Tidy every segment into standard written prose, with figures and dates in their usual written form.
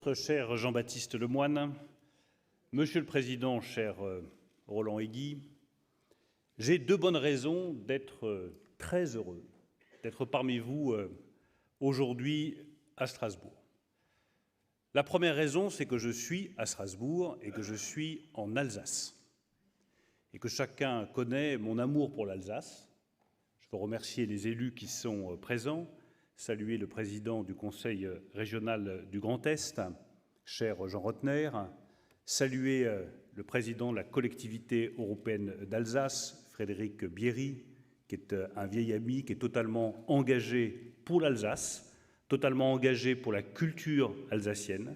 ministre, cher Jean-Baptiste Lemoyne, Monsieur le Président, cher Roland Héguy, j'ai deux bonnes raisons d'être très heureux d'être parmi vous aujourd'hui à Strasbourg. La première raison, c'est que je suis à Strasbourg et que je suis en Alsace. Et que chacun connaît mon amour pour l'Alsace. Je veux remercier les élus qui sont présents, saluer le président du Conseil régional du Grand Est, cher Jean Rottner, saluer le président de la collectivité européenne d'Alsace, Frédéric Bierry, qui est un vieil ami, qui est totalement engagé pour l'Alsace, totalement engagé pour la culture alsacienne,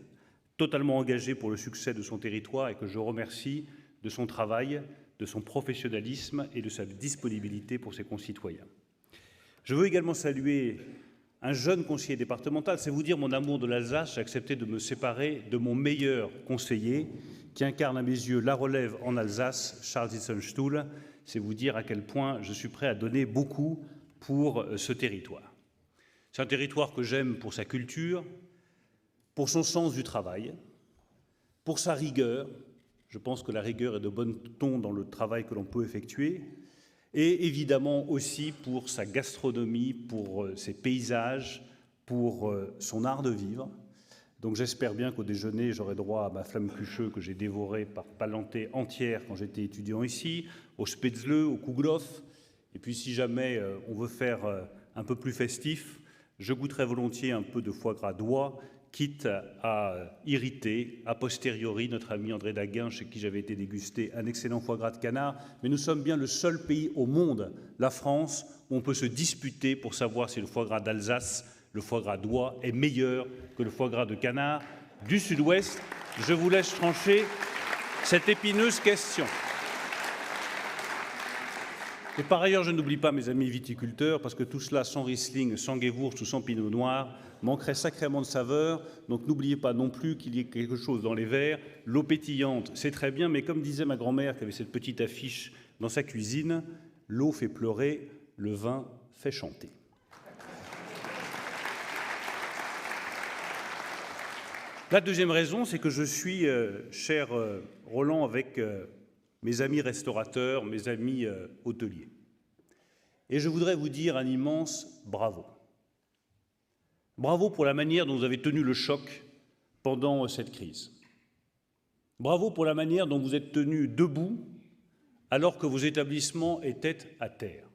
totalement engagé pour le succès de son territoire et que je remercie de son travail, de son professionnalisme et de sa disponibilité pour ses concitoyens. Je veux également saluer un jeune conseiller départemental. C'est vous dire mon amour de l'Alsace. J'ai accepté de me séparer de mon meilleur conseiller qui incarne à mes yeux la relève en Alsace, Charles Itzenstuhl. C'est vous dire à quel point je suis prêt à donner beaucoup pour ce territoire. C'est un territoire que j'aime pour sa culture, pour son sens du travail, pour sa rigueur. Je pense que la rigueur est de bon ton dans le travail que l'on peut effectuer, et évidemment aussi pour sa gastronomie, pour ses paysages, pour son art de vivre. Donc j'espère bien qu'au déjeuner, j'aurai droit à ma flamme cucheux que j'ai dévorée par palanté entière quand j'étais étudiant ici, au spätzle, au kouglof. Et puis si jamais on veut faire un peu plus festif, je goûterai volontiers un peu de foie gras d'oie, quitte à irriter a posteriori notre ami André Daguin, chez qui j'avais été déguster un excellent foie gras de canard. Mais nous sommes bien le seul pays au monde, la France, où on peut se disputer pour savoir si le foie gras d'Alsace, le foie gras d'oie, est meilleur que le foie gras de canard du Sud-Ouest. Je vous laisse trancher cette épineuse question. Et par ailleurs, je n'oublie pas mes amis viticulteurs, parce que tout cela sans Riesling, sans Gewurz ou sans Pinot Noir manquerait sacrément de saveur. Donc n'oubliez pas non plus qu'il y ait quelque chose dans les verres. L'eau pétillante, c'est très bien, mais comme disait ma grand-mère qui avait cette petite affiche dans sa cuisine, l'eau fait pleurer, le vin fait chanter. La deuxième raison, c'est que je suis, cher Roland, avec mes amis restaurateurs, mes amis hôteliers. Et je voudrais vous dire un immense bravo. Bravo pour la manière dont vous avez tenu le choc pendant cette crise. Bravo pour la manière dont vous êtes tenus debout alors que vos établissements étaient à terre.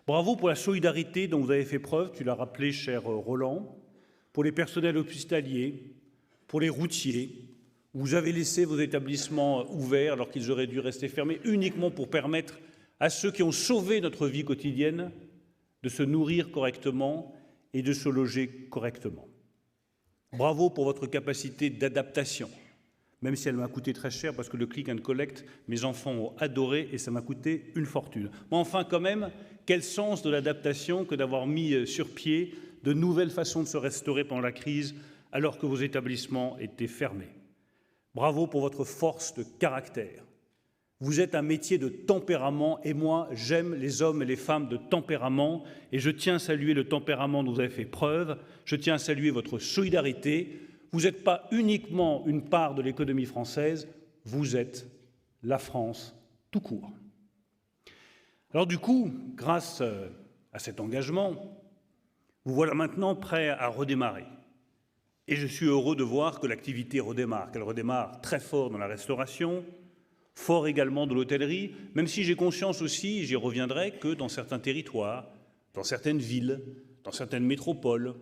Bravo pour la solidarité dont vous avez fait preuve, tu l'as rappelé, cher Roland, pour les personnels hospitaliers, pour les routiers. Vous avez laissé vos établissements ouverts alors qu'ils auraient dû rester fermés uniquement pour permettre à ceux qui ont sauvé notre vie quotidienne de se nourrir correctement et de se loger correctement. Bravo pour votre capacité d'adaptation, même si elle m'a coûté très cher parce que le click and collect, mes enfants ont adoré et ça m'a coûté une fortune. Mais enfin quand même, quel sens de l'adaptation que d'avoir mis sur pied de nouvelles façons de se restaurer pendant la crise alors que vos établissements étaient fermés. Bravo pour votre force de caractère. Vous êtes un métier de tempérament et moi, j'aime les hommes et les femmes de tempérament et je tiens à saluer le tempérament dont vous avez fait preuve. Je tiens à saluer votre solidarité. Vous n'êtes pas uniquement une part de l'économie française, vous êtes la France tout court. Alors du coup, grâce à cet engagement, vous voilà maintenant prêt à redémarrer. Et je suis heureux de voir que l'activité redémarre, qu'elle redémarre très fort dans la restauration, fort également de l'hôtellerie, même si j'ai conscience aussi, j'y reviendrai, que dans certains territoires, dans certaines villes, dans certaines métropoles,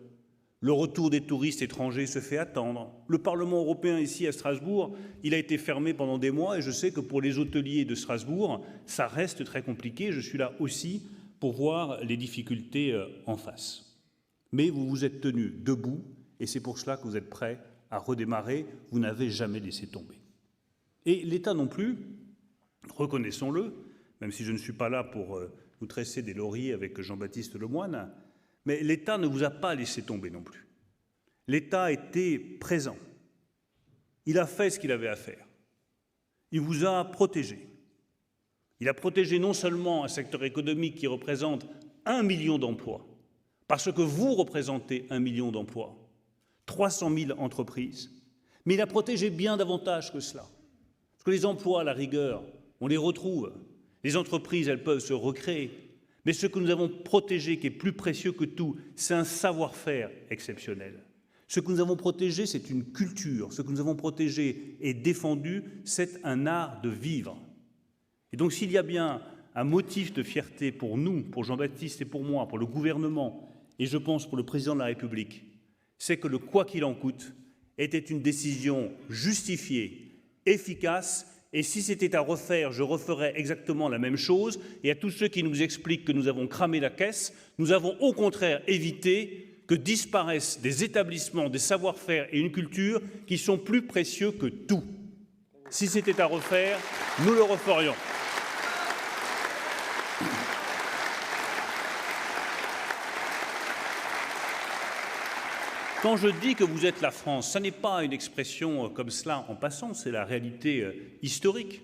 le retour des touristes étrangers se fait attendre. Le Parlement européen ici à Strasbourg, il a été fermé pendant des mois et je sais que pour les hôteliers de Strasbourg, ça reste très compliqué. Je suis là aussi pour voir les difficultés en face. Mais vous vous êtes tenus debout. Et c'est pour cela que vous êtes prêts à redémarrer. Vous n'avez jamais laissé tomber. Et l'État non plus, reconnaissons-le, même si je ne suis pas là pour vous tresser des lauriers avec Jean-Baptiste Lemoyne, mais l'État ne vous a pas laissé tomber non plus. L'État a été présent. Il a fait ce qu'il avait à faire. Il vous a protégé. Il a protégé non seulement un secteur économique qui représente 1 million d'emplois, parce que vous représentez 1 million d'emplois, 300 000 entreprises. Mais il a protégé bien davantage que cela. Parce que les emplois, à la rigueur, on les retrouve. Les entreprises, elles peuvent se recréer. Mais ce que nous avons protégé, qui est plus précieux que tout, c'est un savoir-faire exceptionnel. Ce que nous avons protégé, c'est une culture. Ce que nous avons protégé et défendu, c'est un art de vivre. Et donc, s'il y a bien un motif de fierté pour nous, pour Jean-Baptiste et pour moi, pour le gouvernement, et je pense pour le président de la République, c'est que le quoi qu'il en coûte était une décision justifiée, efficace, et si c'était à refaire, je referais exactement la même chose. Et à tous ceux qui nous expliquent que nous avons cramé la caisse, nous avons au contraire évité que disparaissent des établissements, des savoir-faire et une culture qui sont plus précieux que tout. Si c'était à refaire, nous le referions. Quand je dis que vous êtes la France, ce n'est pas une expression comme cela en passant, c'est la réalité historique.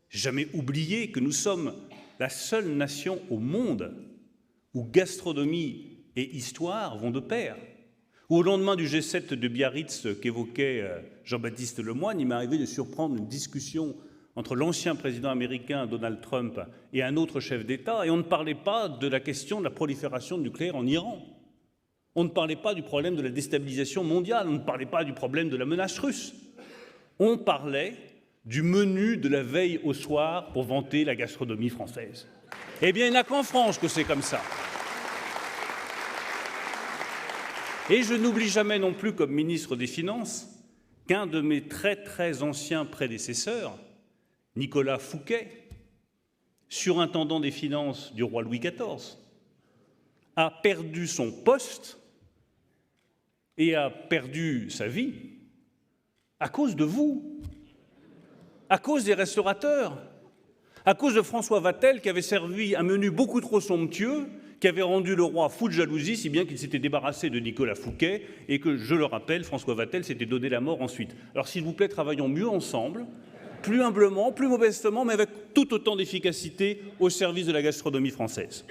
Jamais oublier que nous sommes la seule nation au monde où gastronomie et histoire vont de pair. Où au lendemain du G7 de Biarritz qu'évoquait Jean-Baptiste Lemoyne, il m'est arrivé de surprendre une discussion entre l'ancien président américain Donald Trump et un autre chef d'État, et on ne parlait pas de la question de la prolifération nucléaire en Iran. On ne parlait pas du problème de la déstabilisation mondiale, on ne parlait pas du problème de la menace russe. On parlait du menu de la veille au soir pour vanter la gastronomie française. Eh bien, il n'y a qu'en France que c'est comme ça. Et je n'oublie jamais non plus, comme ministre des Finances, qu'un de mes très anciens prédécesseurs, Nicolas Fouquet, surintendant des finances du roi Louis XIV, a perdu son poste et a perdu sa vie à cause de vous, à cause des restaurateurs, à cause de François Vatel qui avait servi un menu beaucoup trop somptueux, qui avait rendu le roi fou de jalousie, si bien qu'il s'était débarrassé de Nicolas Fouquet et que, je le rappelle, François Vatel s'était donné la mort ensuite. Alors s'il vous plaît, travaillons mieux ensemble, plus humblement, plus modestement, mais avec tout autant d'efficacité au service de la gastronomie française.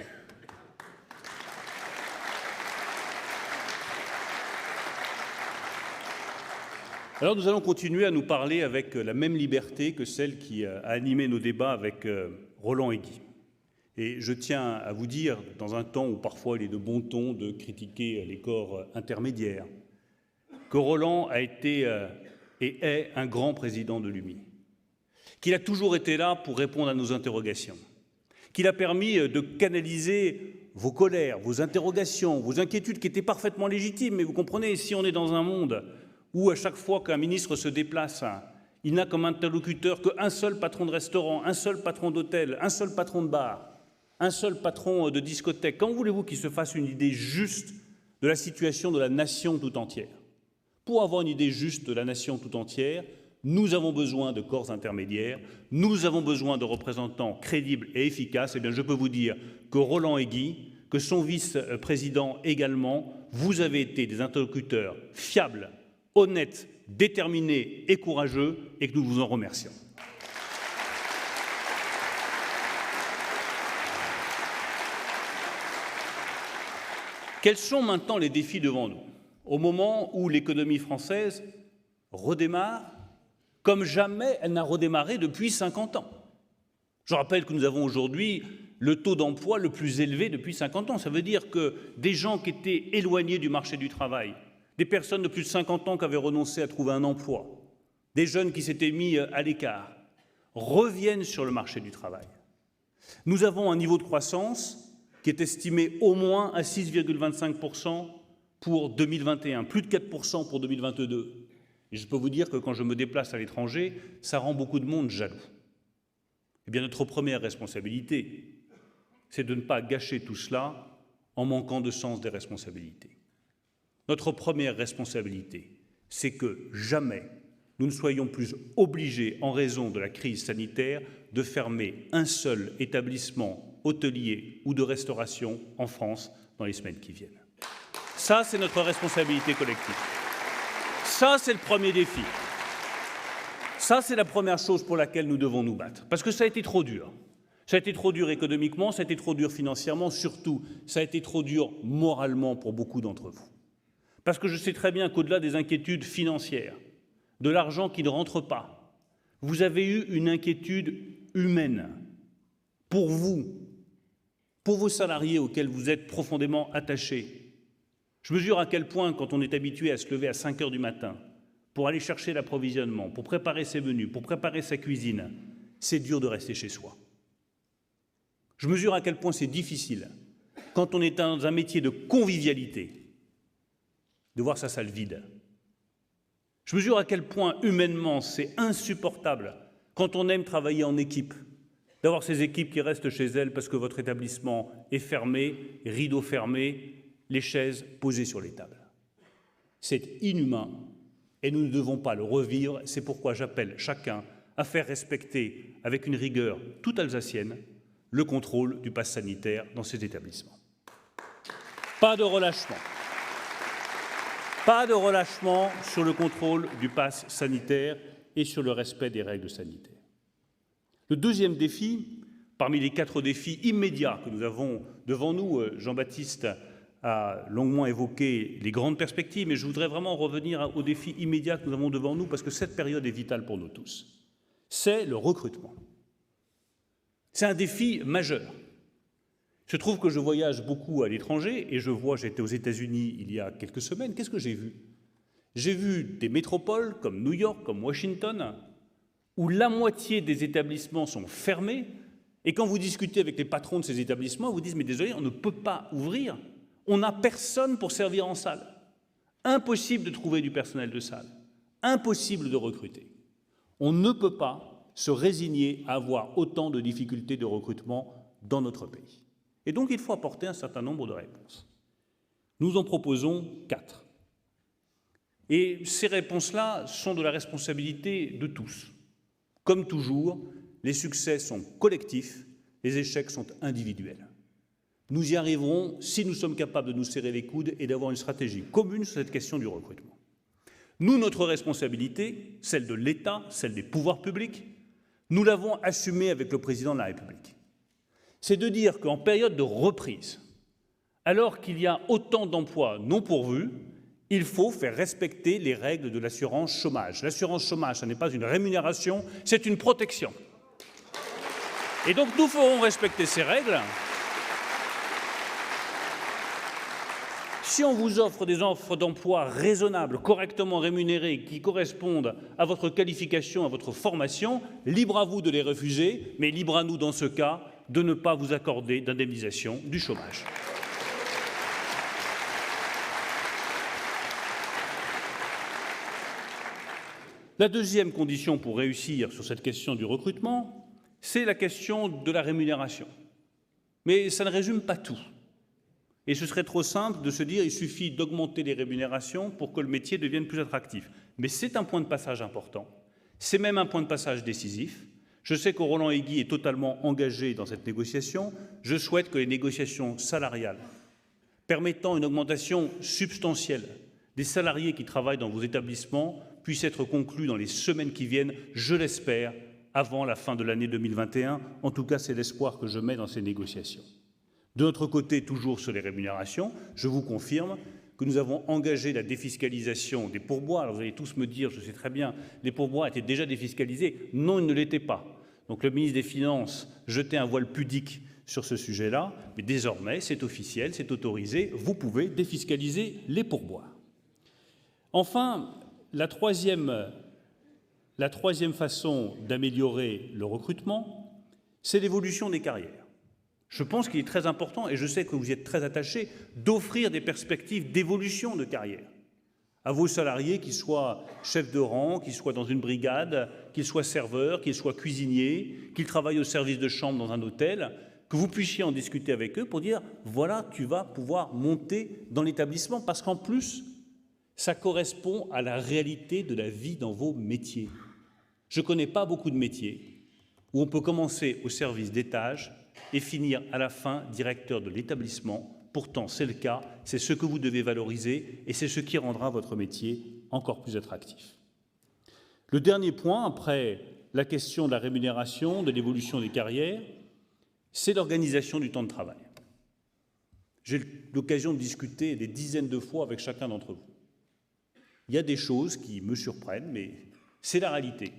Alors nous allons continuer à nous parler avec la même liberté que celle qui a animé nos débats avec Roland et Guy. Et je tiens à vous dire, dans un temps où parfois il est de bon ton de critiquer les corps intermédiaires, que Roland a été et est un grand président de l'UMI, qu'il a toujours été là pour répondre à nos interrogations, qu'il a permis de canaliser vos colères, vos interrogations, vos inquiétudes qui étaient parfaitement légitimes. Mais vous comprenez, si on est dans un monde où à chaque fois qu'un ministre se déplace, il n'a comme interlocuteur qu'un seul patron de restaurant, un seul patron d'hôtel, un seul patron de bar, un seul patron de discothèque, quand voulez-vous qu'il se fasse une idée juste de la situation de la nation tout entière? Pour avoir une idée juste de la nation tout entière, nous avons besoin de corps intermédiaires, nous avons besoin de représentants crédibles et efficaces. Eh bien, je peux vous dire que Roland et Guy, que son vice-président également, vous avez été des interlocuteurs fiables, honnêtes, déterminés et courageux, et que nous vous en remercions. Quels sont maintenant les défis devant nous, au moment où l'économie française redémarre comme jamais elle n'a redémarré depuis 50 ans? Je rappelle que nous avons aujourd'hui le taux d'emploi le plus élevé depuis 50 ans. Ça veut dire que des gens qui étaient éloignés du marché du travail, des personnes de plus de 50 ans qui avaient renoncé à trouver un emploi, des jeunes qui s'étaient mis à l'écart, reviennent sur le marché du travail. Nous avons un niveau de croissance qui est estimé au moins à 6,25% pour 2021, plus de 4% pour 2022. Et je peux vous dire que quand je me déplace à l'étranger, ça rend beaucoup de monde jaloux. Eh bien, notre première responsabilité, c'est de ne pas gâcher tout cela en manquant de sens des responsabilités. Notre première responsabilité, c'est que jamais nous ne soyons plus obligés, en raison de la crise sanitaire, de fermer un seul établissement hôtelier ou de restauration en France dans les semaines qui viennent. Ça, c'est notre responsabilité collective. Ça, c'est le premier défi. Ça, c'est la première chose pour laquelle nous devons nous battre. Parce que ça a été trop dur. Ça a été trop dur économiquement, ça a été trop dur financièrement, surtout, ça a été trop dur moralement pour beaucoup d'entre vous. Parce que je sais très bien qu'au-delà des inquiétudes financières, de l'argent qui ne rentre pas, vous avez eu une inquiétude humaine pour vous, pour vos salariés auxquels vous êtes profondément attachés. Je mesure à quel point, quand on est habitué à se lever à 5 heures du matin pour aller chercher l'approvisionnement, pour préparer ses menus, pour préparer sa cuisine, c'est dur de rester chez soi. Je mesure à quel point c'est difficile, quand on est dans un métier de convivialité, de voir sa salle vide. Je mesure à quel point, humainement, c'est insupportable, quand on aime travailler en équipe, d'avoir ces équipes qui restent chez elles parce que votre établissement est fermé, rideaux fermés, les chaises posées sur les tables. C'est inhumain et nous ne devons pas le revivre. C'est pourquoi j'appelle chacun à faire respecter, avec une rigueur toute alsacienne, le contrôle du pass sanitaire dans ces établissements. Pas de relâchement. Pas de relâchement sur le contrôle du pass sanitaire et sur le respect des règles sanitaires. Le deuxième défi, parmi les 4 défis immédiats que nous avons devant nous, Jean-Baptiste a longuement évoqué les grandes perspectives, mais je voudrais vraiment revenir aux défis immédiats que nous avons devant nous, parce que cette période est vitale pour nous tous. C'est le recrutement. C'est un défi majeur. Je trouve que je voyage beaucoup à l'étranger et j'étais aux États-Unis il y a quelques semaines. Qu'est-ce que j'ai vu? J'ai vu des métropoles comme New York, comme Washington, où la moitié des établissements sont fermés, et quand vous discutez avec les patrons de ces établissements, ils vous disent « mais désolé, on ne peut pas ouvrir, on n'a personne pour servir en salle. Impossible de trouver du personnel de salle, impossible de recruter. On ne peut pas se résigner à avoir autant de difficultés de recrutement dans notre pays. Et donc il faut apporter un certain nombre de réponses. Nous en proposons 4. Et ces réponses-là sont de la responsabilité de tous. Comme toujours, les succès sont collectifs, les échecs sont individuels. Nous y arriverons si nous sommes capables de nous serrer les coudes et d'avoir une stratégie commune sur cette question du recrutement. Nous, notre responsabilité, celle de l'État, celle des pouvoirs publics, nous l'avons assumée avec le président de la République. C'est de dire qu'en période de reprise, alors qu'il y a autant d'emplois non pourvus, il faut faire respecter les règles de l'assurance chômage. L'assurance chômage, ce n'est pas une rémunération, c'est une protection. Et donc nous ferons respecter ces règles. Si on vous offre des offres d'emploi raisonnables, correctement rémunérées, qui correspondent à votre qualification, à votre formation, libre à vous de les refuser, mais libre à nous, dans ce cas, de ne pas vous accorder d'indemnisation du chômage. La deuxième condition pour réussir sur cette question du recrutement, c'est la question de la rémunération. Mais ça ne résume pas tout. Et ce serait trop simple de se dire qu'il suffit d'augmenter les rémunérations pour que le métier devienne plus attractif. Mais c'est un point de passage important. C'est même un point de passage décisif. Je sais que Roland Héguy est totalement engagé dans cette négociation. Je souhaite que les négociations salariales permettant une augmentation substantielle des salariés qui travaillent dans vos établissements puissent être conclues dans les semaines qui viennent, je l'espère, avant la fin de l'année 2021. En tout cas, c'est l'espoir que je mets dans ces négociations. De notre côté, toujours sur les rémunérations, je vous confirme que nous avons engagé la défiscalisation des pourboires. Alors vous allez tous me dire, je sais très bien, les pourboires étaient déjà défiscalisés. Non, ils ne l'étaient pas. Donc le ministre des Finances jetait un voile pudique sur ce sujet-là, mais désormais, c'est officiel, c'est autorisé, vous pouvez défiscaliser les pourboires. Enfin, la troisième façon d'améliorer le recrutement, c'est l'évolution des carrières. Je pense qu'il est très important, et je sais que vous y êtes très attachés, d'offrir des perspectives d'évolution de carrière à vos salariés, qu'ils soient chefs de rang, qu'ils soient dans une brigade, qu'ils soient serveurs, qu'ils soient cuisiniers, qu'ils travaillent au service de chambre dans un hôtel, que vous puissiez en discuter avec eux pour dire « voilà, tu vas pouvoir monter dans l'établissement » parce qu'en plus, ça correspond à la réalité de la vie dans vos métiers. Je ne connais pas beaucoup de métiers où on peut commencer au service d'étage et finir à la fin directeur de l'établissement. Pourtant, c'est le cas, c'est ce que vous devez valoriser et c'est ce qui rendra votre métier encore plus attractif. Le dernier point, après la question de la rémunération, de l'évolution des carrières, c'est l'organisation du temps de travail. J'ai eu l'occasion de discuter des dizaines de fois avec chacun d'entre vous. il y a des choses qui me surprennent, mais c'est la réalité.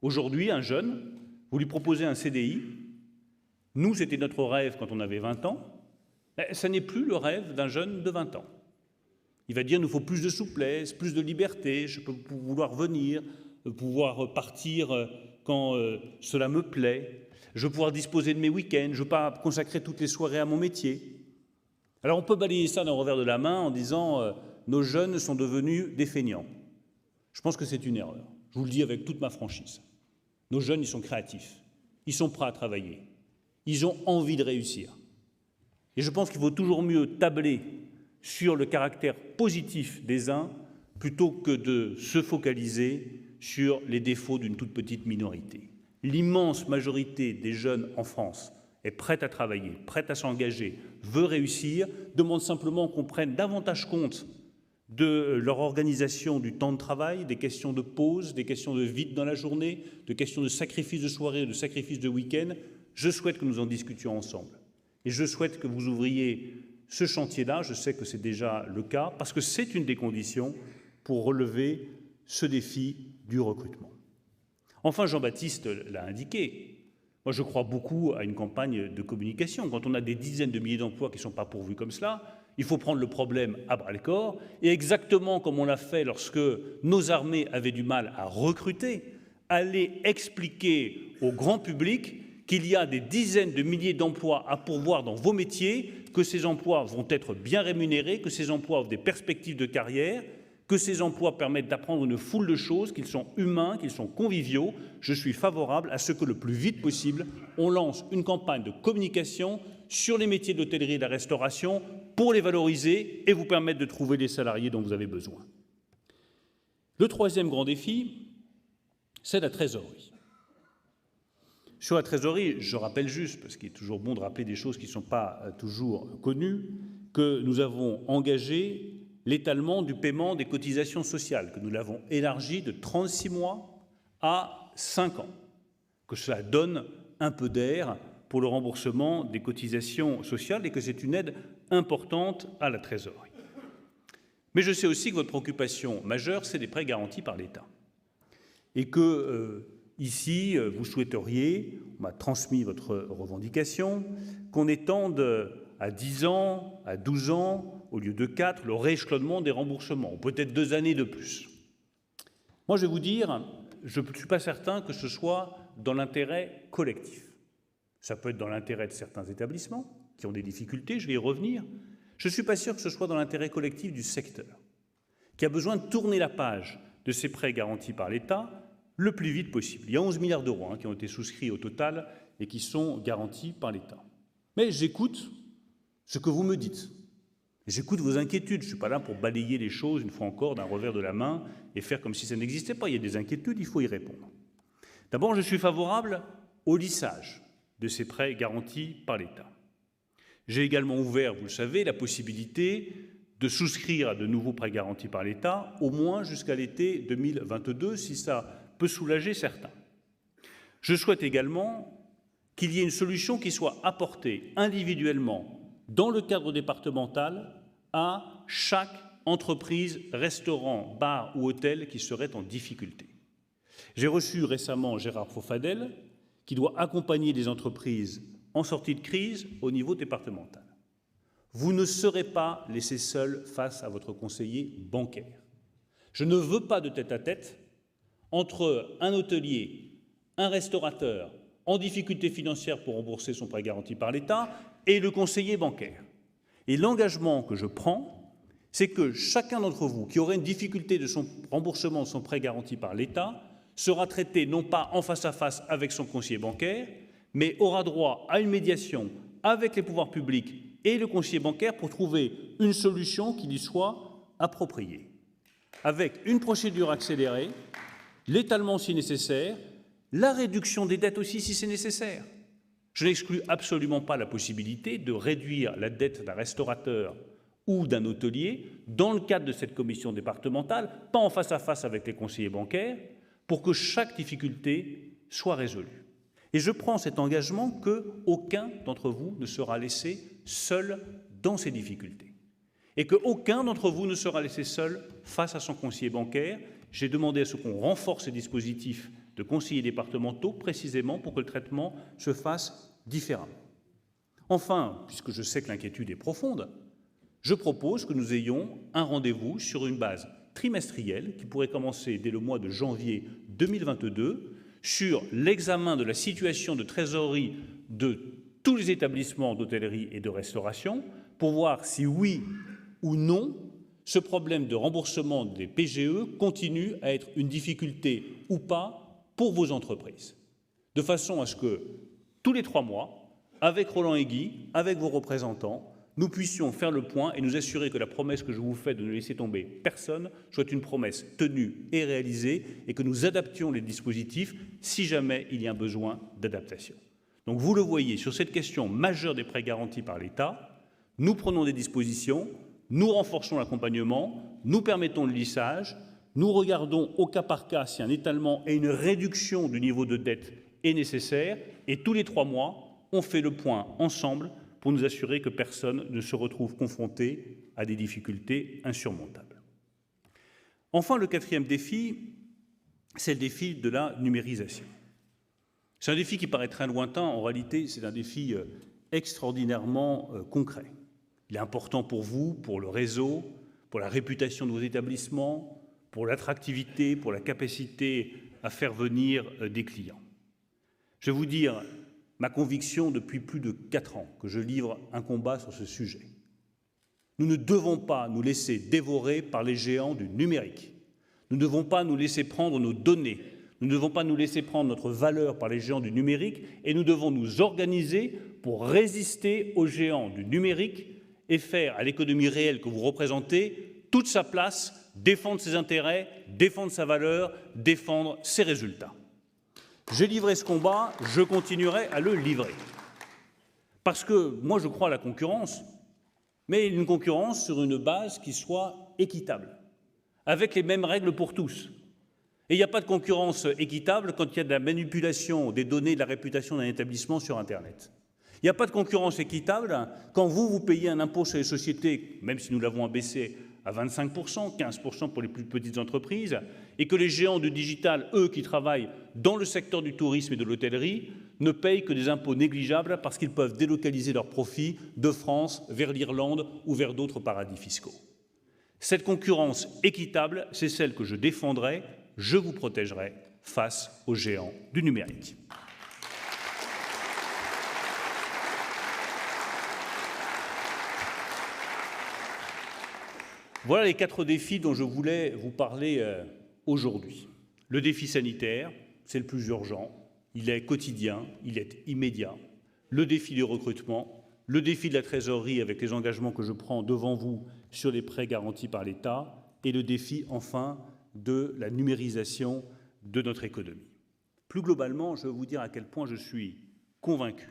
Aujourd'hui, un jeune, vous lui proposez un CDI, nous, c'était notre rêve quand on avait 20 ans, ça n'est plus le rêve d'un jeune de 20 ans. Il va dire, il nous faut plus de souplesse, plus de liberté, je peux vouloir venir, pouvoir partir quand cela me plaît, je veux pouvoir disposer de mes week-ends, je ne veux pas consacrer toutes les soirées à mon métier. Alors on peut balayer ça d'un revers de la main en disant nos jeunes sont devenus des feignants. Je pense que c'est une erreur. Je vous le dis avec toute ma franchise. Nos jeunes, ils sont créatifs, ils sont prêts à travailler, ils ont envie de réussir. Et je pense qu'il vaut toujours mieux tabler sur le caractère positif des uns plutôt que de se focaliser sur les défauts d'une toute petite minorité. L'immense majorité des jeunes en France est prête à travailler, prête à s'engager, veut réussir, demande simplement qu'on prenne davantage compte de leur organisation du temps de travail, des questions de pause, des questions de vide dans la journée, de questions de sacrifice de soirée, de sacrifice de week-end. Je souhaite que nous en discutions ensemble. Et je souhaite que vous ouvriez ce chantier-là, je sais que c'est déjà le cas, parce que c'est une des conditions pour relever ce défi du recrutement. Enfin, Jean-Baptiste l'a indiqué, moi je crois beaucoup à une campagne de communication. Quand on a des dizaines de milliers d'emplois qui ne sont pas pourvus comme cela, il faut prendre le problème à bras-le-corps, et exactement comme on l'a fait lorsque nos armées avaient du mal à recruter, aller expliquer au grand public qu'il y a des dizaines de milliers d'emplois à pourvoir dans vos métiers, que ces emplois vont être bien rémunérés, que ces emplois offrent des perspectives de carrière, que ces emplois permettent d'apprendre une foule de choses, qu'ils sont humains, qu'ils sont conviviaux. Je suis favorable à ce que le plus vite possible, on lance une campagne de communication sur les métiers de l'hôtellerie et de la restauration pour les valoriser et vous permettre de trouver les salariés dont vous avez besoin. Le troisième grand défi, c'est la trésorerie. Sur la trésorerie, je rappelle juste, parce qu'il est toujours bon de rappeler des choses qui ne sont pas toujours connues, que nous avons engagé l'étalement du paiement des cotisations sociales, que nous l'avons élargi de 36 mois à 5 ans, que cela donne un peu d'air pour le remboursement des cotisations sociales et que c'est une aide importante à la trésorerie. Mais je sais aussi que votre préoccupation majeure, c'est les prêts garantis par l'État. Et que ici, vous souhaiteriez, on m'a transmis votre revendication, qu'on étende à 10 ans, à 12 ans, au lieu de 4, le rééchelonnement des remboursements, ou peut-être 2 années de plus. Moi, je vais vous dire, je ne suis pas certain que ce soit dans l'intérêt collectif. Ça peut être dans l'intérêt de certains établissements qui ont des difficultés, je vais y revenir. Je ne suis pas sûr que ce soit dans l'intérêt collectif du secteur, qui a besoin de tourner la page de ces prêts garantis par l'État le plus vite possible. Il y a 11 milliards d'euros qui ont été souscrits au total et qui sont garantis par l'État. Mais j'écoute ce que vous me dites. J'écoute vos inquiétudes. Je ne suis pas là pour balayer les choses, une fois encore, d'un revers de la main et faire comme si ça n'existait pas. Il y a des inquiétudes, il faut y répondre. D'abord, je suis favorable au lissage de ces prêts garantis par l'État. J'ai également ouvert, vous le savez, la possibilité de souscrire à de nouveaux prêts garantis par l'État, au moins jusqu'à l'été 2022, si ça peut soulager certains. Je souhaite également qu'il y ait une solution qui soit apportée individuellement dans le cadre départemental à chaque entreprise, restaurant, bar ou hôtel qui serait en difficulté. J'ai reçu récemment Gérard Fofadel, qui doit accompagner les entreprises en sortie de crise au niveau départemental. Vous ne serez pas laissé seul face à votre conseiller bancaire. Je ne veux pas de tête-à-tête entre un hôtelier, un restaurateur en difficulté financière pour rembourser son prêt garanti par l'État et le conseiller bancaire. Et l'engagement que je prends, c'est que chacun d'entre vous qui aurait une difficulté de son remboursement de son prêt garanti par l'État sera traité non pas en face à face avec son conseiller bancaire, mais aura droit à une médiation avec les pouvoirs publics et le conseiller bancaire pour trouver une solution qui lui soit appropriée, avec une procédure accélérée, l'étalement si nécessaire, la réduction des dettes aussi si c'est nécessaire. Je n'exclus absolument pas la possibilité de réduire la dette d'un restaurateur ou d'un hôtelier dans le cadre de cette commission départementale, pas en face à face avec les conseillers bancaires, pour que chaque difficulté soit résolue. Et je prends cet engagement qu'aucun d'entre vous ne sera laissé seul dans ces difficultés. et qu'aucun d'entre vous ne sera laissé seul face à son conseiller bancaire. J'ai demandé à ce qu'on renforce les dispositifs de conseillers départementaux, précisément pour que le traitement se fasse différemment. Enfin, puisque je sais que l'inquiétude est profonde, je propose que nous ayons un rendez-vous sur une base trimestrielle qui pourrait commencer dès le mois de janvier 2022 sur l'examen de la situation de trésorerie de tous les établissements d'hôtellerie et de restauration pour voir si oui ou non ce problème de remboursement des PGE continue à être une difficulté ou pas pour vos entreprises. De façon à ce que tous les 3 mois, avec Roland Héguy, avec vos représentants, nous puissions faire le point et nous assurer que la promesse que je vous fais de ne laisser tomber personne soit une promesse tenue et réalisée et que nous adaptions les dispositifs si jamais il y a un besoin d'adaptation. Donc vous le voyez, sur cette question majeure des prêts garantis par l'État, nous prenons des dispositions, nous renforçons l'accompagnement, nous permettons le lissage, nous regardons au cas par cas si un étalement et une réduction du niveau de dette est nécessaire et tous les 3 mois, on fait le point ensemble pour nous assurer que personne ne se retrouve confronté à des difficultés insurmontables. Enfin, le 4e défi, c'est le défi de la numérisation. C'est un défi qui paraît très lointain, en réalité c'est un défi extraordinairement concret. Il est important pour vous, pour le réseau, pour la réputation de vos établissements, pour l'attractivité, pour la capacité à faire venir des clients. Je vais vous dire ma conviction depuis plus de 4 ans que je livre un combat sur ce sujet. Nous ne devons pas nous laisser dévorer par les géants du numérique. Nous ne devons pas nous laisser prendre nos données. Nous ne devons pas nous laisser prendre notre valeur par les géants du numérique et nous devons nous organiser pour résister aux géants du numérique et faire à l'économie réelle que vous représentez toute sa place, défendre ses intérêts, défendre sa valeur, défendre ses résultats. J'ai livré ce combat, je continuerai à le livrer. Parce que moi je crois à la concurrence, mais une concurrence sur une base qui soit équitable, avec les mêmes règles pour tous. Et il n'y a pas de concurrence équitable quand il y a de la manipulation des données de la réputation d'un établissement sur Internet. Il n'y a pas de concurrence équitable quand vous payez un impôt sur les sociétés, même si nous l'avons abaissé à 25%, 15% pour les plus petites entreprises, et que les géants du digital, eux qui travaillent dans le secteur du tourisme et de l'hôtellerie, ne payent que des impôts négligeables parce qu'ils peuvent délocaliser leurs profits de France vers l'Irlande ou vers d'autres paradis fiscaux. Cette concurrence équitable, c'est celle que je défendrai, je vous protégerai face aux géants du numérique. Voilà les 4 défis dont je voulais vous parler aujourd'hui. Le défi sanitaire, c'est le plus urgent, il est quotidien, il est immédiat. Le défi du recrutement, le défi de la trésorerie avec les engagements que je prends devant vous sur les prêts garantis par l'État et le défi, enfin, de la numérisation de notre économie. Plus globalement, je veux vous dire à quel point je suis convaincu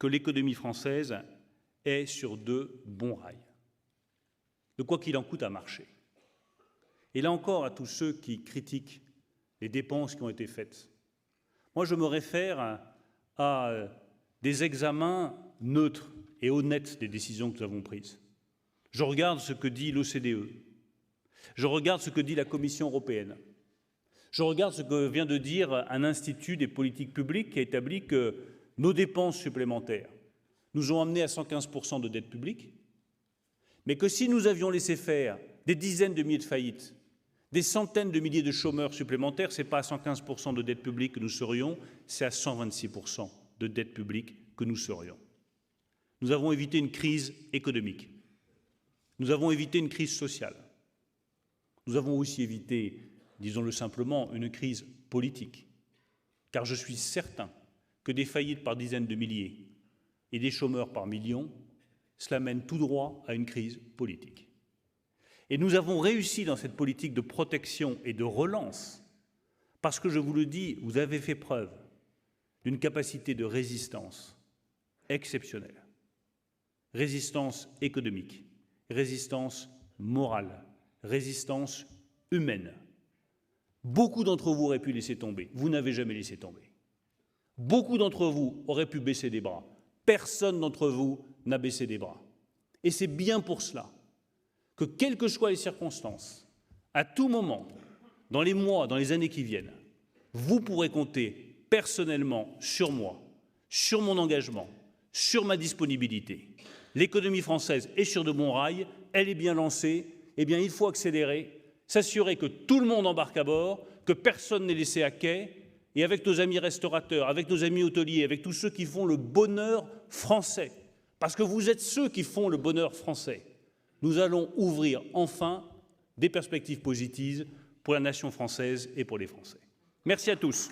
que l'économie française est sur de bons rails. De quoi qu'il en coûte à marcher. Et là encore, à tous ceux qui critiquent les dépenses qui ont été faites, moi je me réfère à des examens neutres et honnêtes des décisions que nous avons prises. Je regarde ce que dit l'OCDE, je regarde ce que dit la Commission européenne, je regarde ce que vient de dire un institut des politiques publiques qui a établi que nos dépenses supplémentaires nous ont amenés à 115% de dette publique, mais que si nous avions laissé faire des dizaines de milliers de faillites, des centaines de milliers de chômeurs supplémentaires, ce n'est pas à 115% de dette publique que nous serions, c'est à 126% de dette publique que nous serions. Nous avons évité une crise économique. Nous avons évité une crise sociale. Nous avons aussi évité, disons-le simplement, une crise politique. Car je suis certain que des faillites par dizaines de milliers et des chômeurs par millions, cela mène tout droit à une crise politique. Et nous avons réussi dans cette politique de protection et de relance parce que, je vous le dis, vous avez fait preuve d'une capacité de résistance exceptionnelle. Résistance économique, résistance morale, résistance humaine. Beaucoup d'entre vous auraient pu laisser tomber, vous n'avez jamais laissé tomber. Beaucoup d'entre vous auraient pu baisser des bras, personne d'entre vous n'a baissé des bras. Et c'est bien pour cela que, quelles que soient les circonstances, à tout moment, dans les mois, dans les années qui viennent, vous pourrez compter personnellement sur moi, sur mon engagement, sur ma disponibilité. L'économie française est sur de bons rails, elle est bien lancée. Eh bien, il faut accélérer, s'assurer que tout le monde embarque à bord, que personne n'est laissé à quai. Et avec nos amis restaurateurs, avec nos amis hôteliers, avec tous ceux qui font le bonheur français, parce que vous êtes ceux qui font le bonheur français, nous allons ouvrir enfin des perspectives positives pour la nation française et pour les Français. Merci à tous.